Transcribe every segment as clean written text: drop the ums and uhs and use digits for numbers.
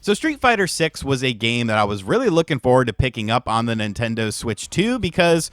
So Street Fighter 6 was a game that I was really looking forward to picking up on the Nintendo Switch 2 because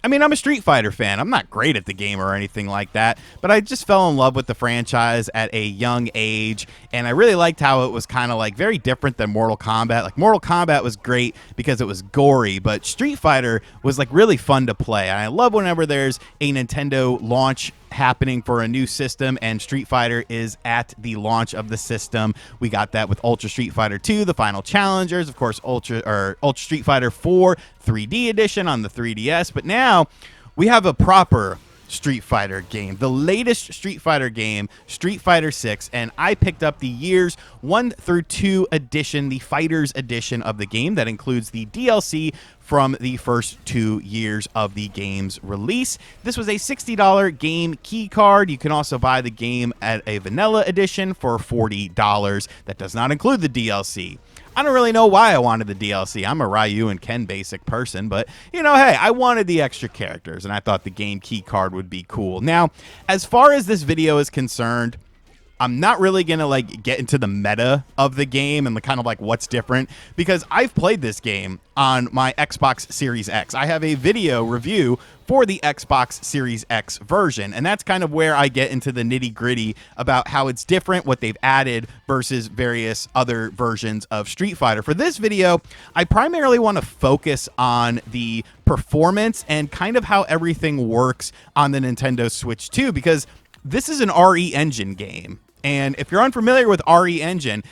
I mean, I'm a Street Fighter fan. I'm not great at the game or anything like that, but I just fell in love with the franchise at a young age, and I really liked how it was kind of like very different than Mortal Kombat. Like Mortal Kombat was great because it was gory, but Street Fighter was like really fun to play. And I love whenever there's a Nintendo launch happening for a new system, and Street Fighter is at the launch of the system. We got that with Ultra Street Fighter 2, the final challengers, of course, Ultra Street Fighter 4 3D edition on the 3DS, but now we have a proper Street Fighter game, the latest Street Fighter game, Street Fighter 6, and I picked up the years 1 through 2 edition, the Fighters edition of the game that includes the DLC from the first 2 years of the game's release. This was a $60 game key card. You can also buy the game at a vanilla edition for $40. That does not include the DLC. I don't really know why I wanted the DLC. I'm a Ryu and Ken basic person, but, you know, hey, I wanted the extra characters, and I thought the game key card would be cool. Now, as far as this video is concerned, I'm not really going to like get into the meta of the game and the kind of like what's different, because I've played this game on my Xbox Series X. I have a video review for the Xbox Series X version, and that's kind of where I get into the nitty gritty about how it's different, what they've added versus various other versions of Street Fighter. For this video, I primarily want to focus on the performance and kind of how everything works on the Nintendo Switch 2, because this is an RE Engine game. And if you're unfamiliar with RE Engine,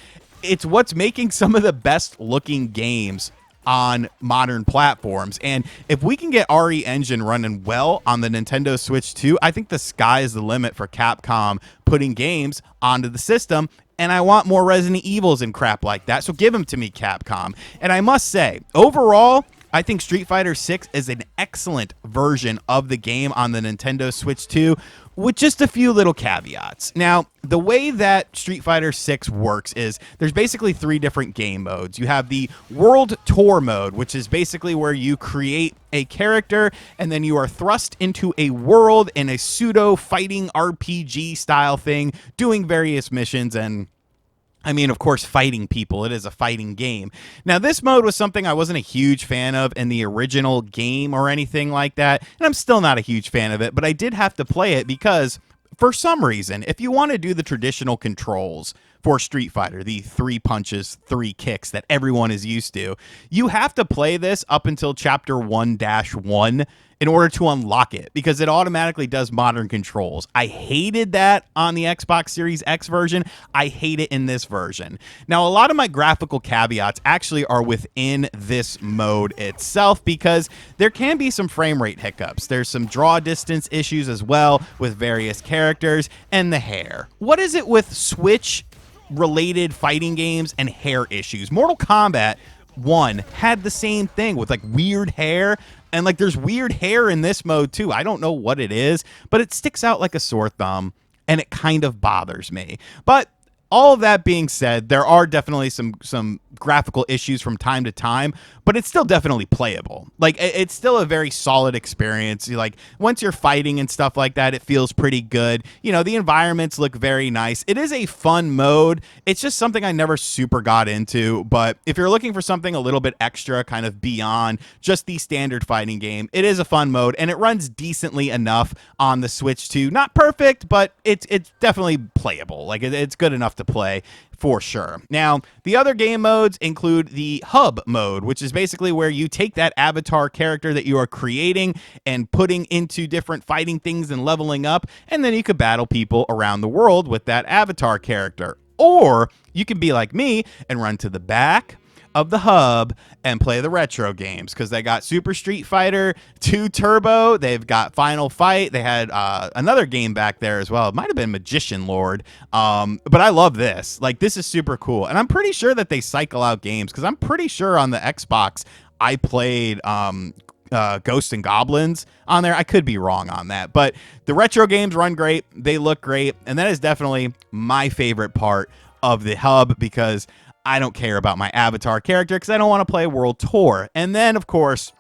it's what's making some of the best looking games on modern platforms. And if we can get RE Engine running well on the Nintendo Switch 2, I think the sky is the limit for Capcom putting games onto the system. And I want more Resident Evils and crap like that. So give them to me, Capcom. And I must say, overall, I think Street Fighter 6 is an excellent version of the game on the Nintendo Switch 2, with just a few little caveats. Now, the way that Street Fighter 6 works is there's basically 3 different game modes. You have the World Tour mode, which is basically where you create a character and then you are thrust into a world in a pseudo fighting RPG style thing, doing various missions and I mean, of course, fighting people. It is a fighting game. Now, this mode was something I wasn't a huge fan of in the original game or anything like that, and I'm still not a huge fan of it, but I did have to play it because, for some reason, if you want to do the traditional controls for Street Fighter, the 3 punches, 3 kicks that everyone is used to, you have to play this up until Chapter 1-1 in order to unlock it, because it automatically does modern controls. I hated that on the Xbox Series X version. I hate it in this version. Now, a lot of my graphical caveats actually are within this mode itself, because there can be some frame rate hiccups. There's some draw distance issues as well with various characters, and the hair. What is it with Switch related fighting games and hair issues? Mortal Kombat 1 had the same thing with like weird hair, and like there's weird hair in this mode too. I don't know what it is, but it sticks out like a sore thumb and it kind of bothers me. But all of that being said, there are definitely some graphical issues from time to time, but it's still definitely playable. Like, it's still a very solid experience. Like, once you're fighting and stuff like that, it feels pretty good. You know, the environments look very nice. It is a fun mode. It's just something I never super got into, but if you're looking for something a little bit extra, kind of beyond just the standard fighting game, it is a fun mode, and it runs decently enough on the Switch 2. Not perfect, but it's definitely playable. Like, it's good enough to play for sure. Now, the other game modes include the hub mode, which is basically where you take that avatar character that you are creating and putting into different fighting things and leveling up, and then you could battle people around the world with that avatar character. Or you can be like me and run to the back of the hub and play the retro games, because they got Super Street Fighter 2 Turbo, they've got Final Fight, they had another game back there as well. It might have been Magician Lord, but I love this. Like, this is super cool, and I'm pretty sure that they cycle out games, because I'm pretty sure on the Xbox I played Ghosts and Goblins on there. I could be wrong on that, but the retro games run great, they look great, and that is definitely my favorite part of the hub, because I don't care about my avatar character because I don't want to play World Tour. And then, of course,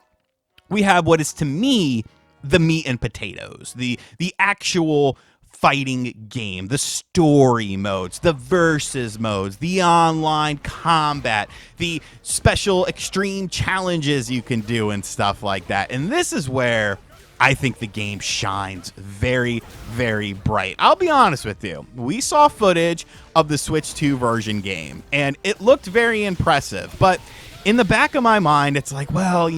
we have what is to me the meat and potatoes, the actual fighting game, the story modes, the versus modes, the online combat, the special extreme challenges you can do and stuff like that. And this is where I think the game shines very, very bright. I'll be honest with you. We saw footage of the Switch 2 version game, and it looked very impressive. But in the back of my mind, it's like, well,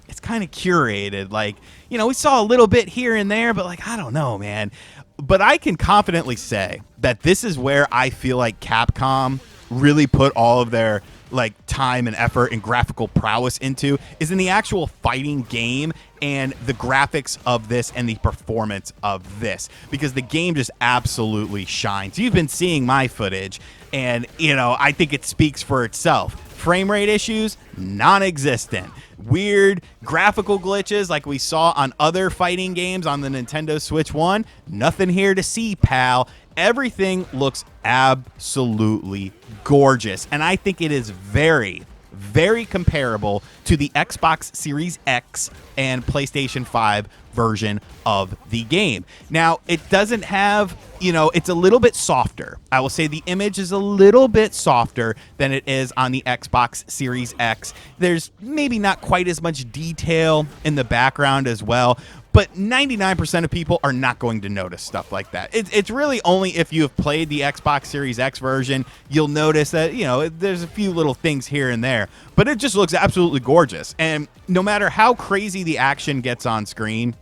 it's kind of curated. Like, we saw a little bit here and there, but like, I don't know, man. But I can confidently say that this is where I feel like Capcom really put all of their like time and effort and graphical prowess into, is in the actual fighting game and the graphics of this and the performance of this, because the game just absolutely shines. You've been seeing my footage, and I think it speaks for itself. Frame rate issues, non-existent. Weird graphical glitches like we saw on other fighting games on the Nintendo Switch 1, nothing here to see, pal. Everything looks absolutely gorgeous, and I think it is very, very comparable to the Xbox Series X and PlayStation 5 version of the game. Now, it doesn't have, it's a little bit softer. I will say the image is a little bit softer than it is on the Xbox Series X. There's maybe not quite as much detail in the background as well, but 99% of people are not going to notice stuff like that. It's really only if you have played the Xbox Series X version, you'll notice that, there's a few little things here and there, but it just looks absolutely gorgeous. And no matter how crazy the action gets on screen,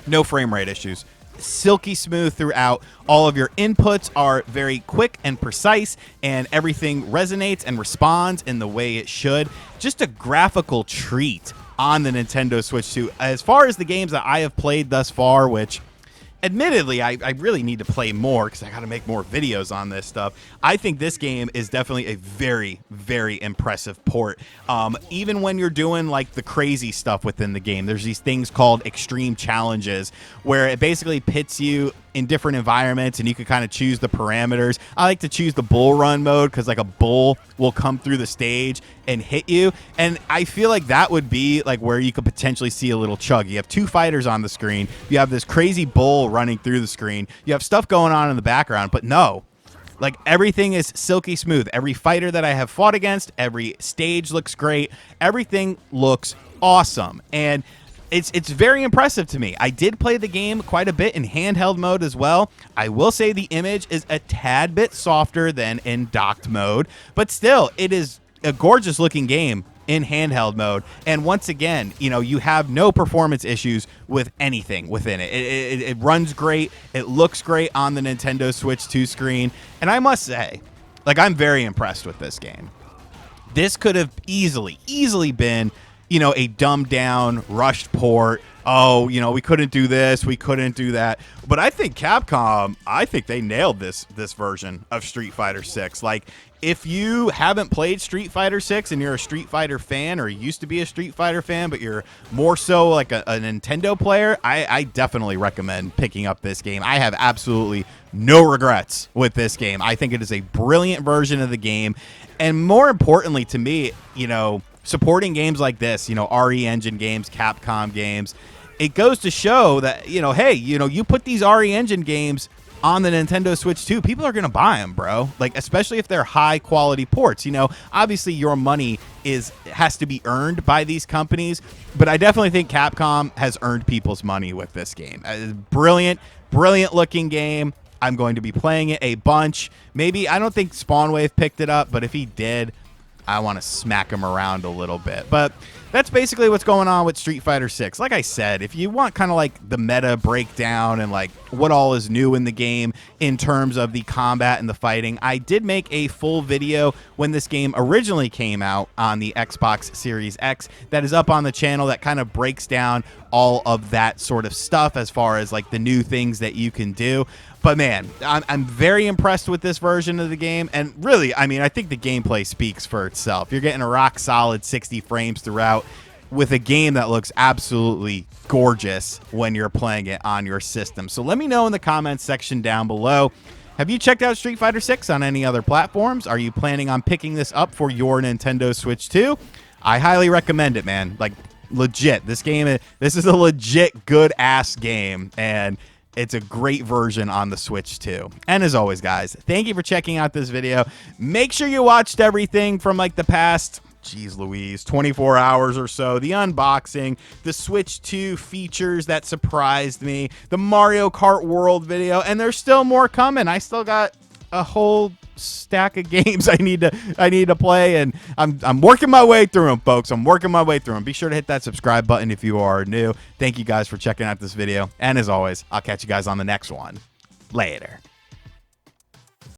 no frame rate issues. Silky smooth throughout. All of your inputs are very quick and precise, and everything resonates and responds in the way it should. Just a graphical treat on the Nintendo Switch 2. As far as the games that I have played thus far, which admittedly I really need to play more because I got to make more videos on this stuff, I think this game is definitely a very, very impressive port. Even when you're doing like the crazy stuff within the game, there's these things called extreme challenges where it basically pits you in different environments and you can kind of choose the parameters. I like to choose the bull run mode because like a bull will come through the stage and hit you, and I feel like that would be like where you could potentially see a little chug. You have two fighters on the screen, you have this crazy bull running through the screen, you have stuff going on in the background, but no, like everything is silky smooth. Every fighter that I have fought against, every stage looks great, everything looks awesome, and it's very impressive to me. I did play the game quite a bit in handheld mode as well. I will say the image is a tad bit softer than in docked mode, but still, it is a gorgeous looking game in handheld mode. And once again, you have no performance issues with anything within it. It runs great. It looks great on the Nintendo Switch 2 screen. And I must say, like, I'm very impressed with this game. This could have easily been, a dumbed down, rushed port. Oh, we couldn't do this, we couldn't do that. But I think Capcom, they nailed this version of Street Fighter 6. Like, if you haven't played Street Fighter 6 and you're a Street Fighter fan, or used to be a Street Fighter fan, but you're more so like a Nintendo player, I definitely recommend picking up this game. I have absolutely no regrets with this game. I think it is a brilliant version of the game. And more importantly to me, supporting games like this, RE Engine games, Capcom games, it goes to show that, hey, you put these RE Engine games on the Nintendo Switch 2, people are going to buy them, bro. Like, especially if they're high quality ports. Obviously your money has to be earned by these companies, but I definitely think Capcom has earned people's money with this game. Brilliant looking game. I'm going to be playing it a bunch. Maybe, I don't think Spawnwave picked it up, but if he did, I want to smack him around a little bit. But that's basically what's going on with Street Fighter 6. Like I said, if you want kind of like the meta breakdown and like what all is new in the game in terms of the combat and the fighting, I did make a full video when this game originally came out on the Xbox Series X that is up on the channel that kind of breaks down all of that sort of stuff as far as like the new things that you can do. But man, I'm very impressed with this version of the game. And really, I think the gameplay speaks for itself. You're getting a rock solid 60 frames throughout with a game that looks absolutely gorgeous when you're playing it on your system. So let me know in the comments section down below. Have you checked out Street Fighter 6 on any other platforms? Are you planning on picking this up for your Nintendo Switch 2? I highly recommend it, man. Like, legit. This is a legit good ass game, and It's a great version on the Switch too. And as always, guys, thank you for checking out this video. Make sure you watched everything from like the past, geez Louise, 24 hours or so. The unboxing, the Switch 2 features that surprised me, the Mario Kart World video, and there's still more coming. I still got a whole stack of games I need to play, and I'm working my way through them, folks. I'm working my way through them. Be sure to hit that subscribe button if you are new. Thank you guys for checking out this video, and as always, I'll catch you guys on the next one. Later.